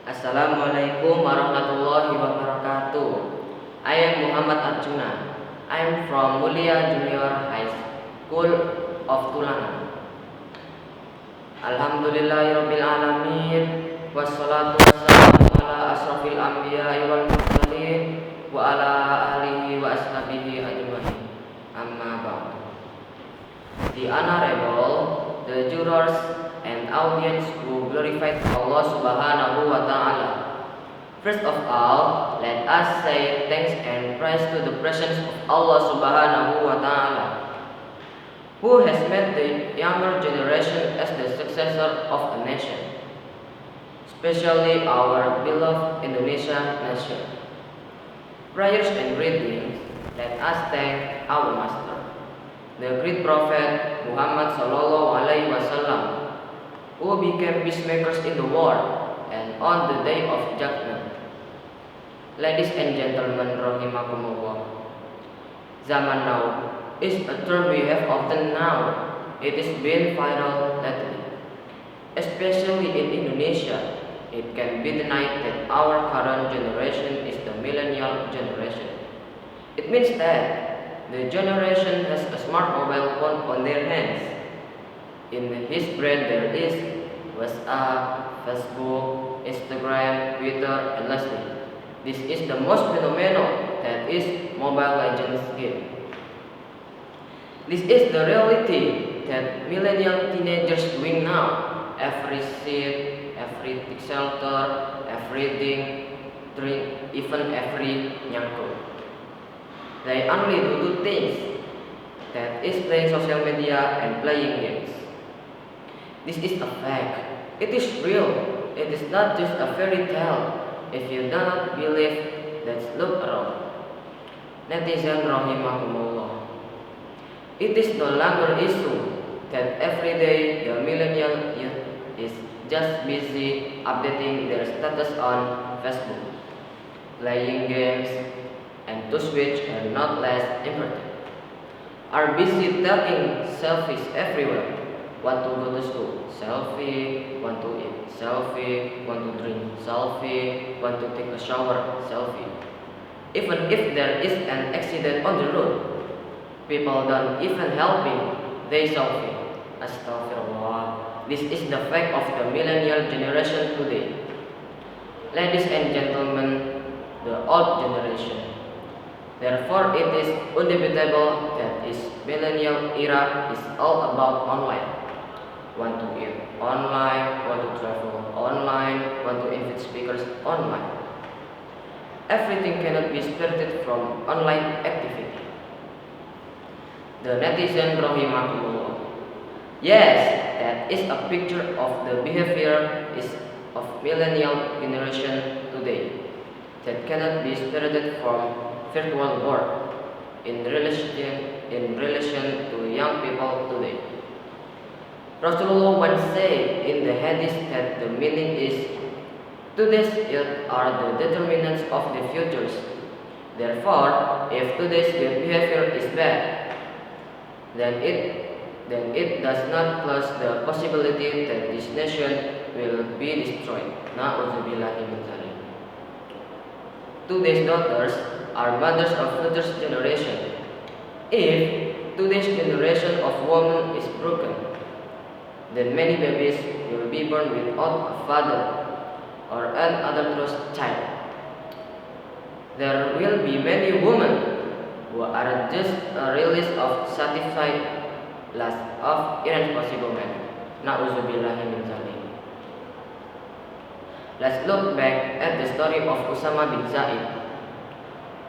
Assalamualaikum warahmatullahi wabarakatuh. I am Muhammad Arjuna. I am from Mulia Junior High School of Tulangan. Alhamdulillahirabbil alamin wassalatu wassalamu ala asrofil anbiya'i wal mursalin wa ala alihi wa ashabihi ajmain. Amma ba'd. The honorable, the jurors and audience who glorified Allah Subhanahu wa Ta'ala. First of all, let us say thanks and praise to the presence of Allah Subhanahu wa Ta'ala, who has made the younger generation as the successor of a nation, especially our beloved Indonesia nation. Prayers and greetings, let us thank our Master, the great Prophet Muhammad Sallallahu Alaihi Wasallam, who became peacemakers in the world and on the day of judgment. Ladies and gentlemen, rahimakumullah. Zaman now is a term we have often now. It is been viral lately, especially in Indonesia. It can be denied that our current generation is the millennial generation. It means that the generation has a smart mobile phone on their hands. In his brain there is WhatsApp, Facebook, Instagram, Twitter, and lastly, this is the most phenomenal, that is Mobile Legends game. This is the reality that millennial teenagers doing now. Every seat, every shelter, everything, drink, even every nyangkut. They only do two things, that is playing social media and playing games. This is a fact. It is real. It is not just a fairy tale. If you do not believe, let's look around. Netizen rahimakumullah. It is no longer issue that every day the millennial youth is just busy updating their status on Facebook, playing games, and to switch are not less important, are busy taking selfies everywhere. Want to go to school? Selfie. Want to eat? Selfie. Want to drink? Selfie. Want to take a shower? Selfie. Even if there is an accident on the road, people don't even helping, they selfie. Astaghfirullah. This is the fact of the millennial generation today. Ladies and gentlemen, the old generation. Therefore, it is inevitable that this millennial era is all about online. Want to eat online, want to travel online, want to invite speakers online. Everything cannot be separated from online activity. The netizen rahimakumullah. Yes, that is a picture of the behavior of millennial generation today that cannot be separated from virtual world in relation to young people today. Rasulullah once said in the hadith that the meaning is, today's youth are the determinants of the futures. Therefore, if today's behavior is bad, then it does not close the possibility that this nation will be destroyed. Na'udzubillahi min dzalik. Today's daughters are mothers of future generation. If today's generation of women is broken, then many babies will be born without a father or an adulterous child. There will be many women who are just a release of satisfied lust of irresponsible men. Na'udzubillahi min dzalik. Let's look back at the story of Usama bin Zaid,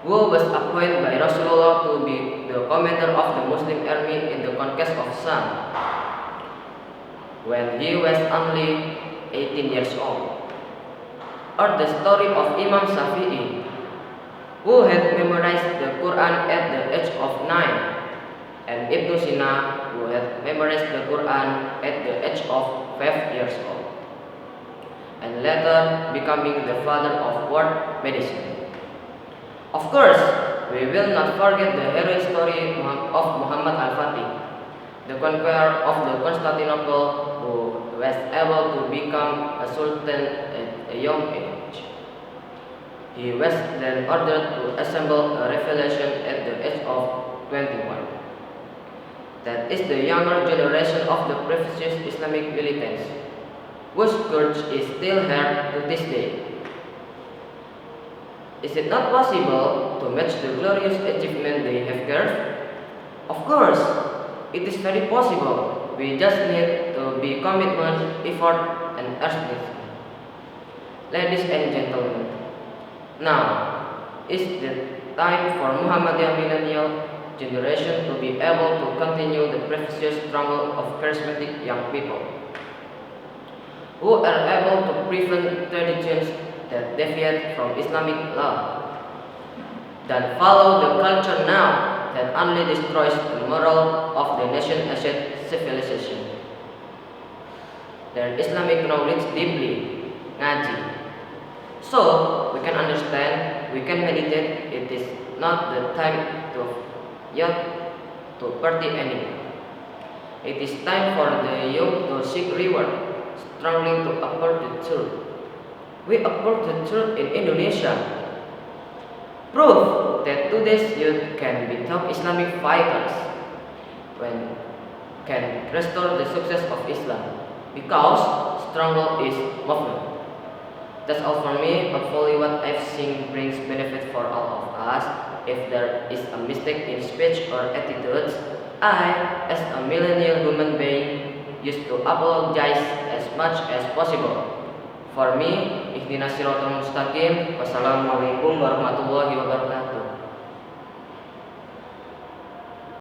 who was appointed by Rasulullah to be the commander of the Muslim army in the conquest of Sham when he was only 18 years old. Or the story of Imam Shafi'i, who had memorized the Quran at the age of 9, and Ibn Sina, who had memorized the Quran at the age of 5 years old, and later becoming the father of world medicine. Of course, we will not forget the heroic story of Muhammad al-Fatih, the conqueror of the Constantinople, who was able to become a sultan at a young age. He was then ordered to assemble a revelation at the age of 21. That is the younger generation of the previous Islamic militants, whose scourge is still heard to this day. Is it not possible to match the glorious achievement they have carved? Of course, it is very possible. We just need to be commitment, effort, and earnestness. Ladies and gentlemen, now is the time for Muhammadiyah millennial generation to be able to continue the precious struggle of charismatic young people who are able to prevent traditions that deviate from Islamic law, that follow the culture now that only destroys the moral of the nation as a civilization. Their Islamic knowledge deeply, ngaji. So we can understand, we can meditate. It is not the time to yet to party anymore. It is time for the youth to seek reward, strongly to uphold the truth. We uphold the truth in Indonesia. Proof that today's youth can become Islamic fighters when can restore the success of Islam, because struggle is movement. That's all for me. Hopefully what I've seen brings benefit for all of us. If there is a mistake in speech or attitudes, I, as a millennial human being, used to apologize as much as possible. For me, ihdinas siratal mustaqim. Wassalamualaikum warahmatullahi wabarakatuh.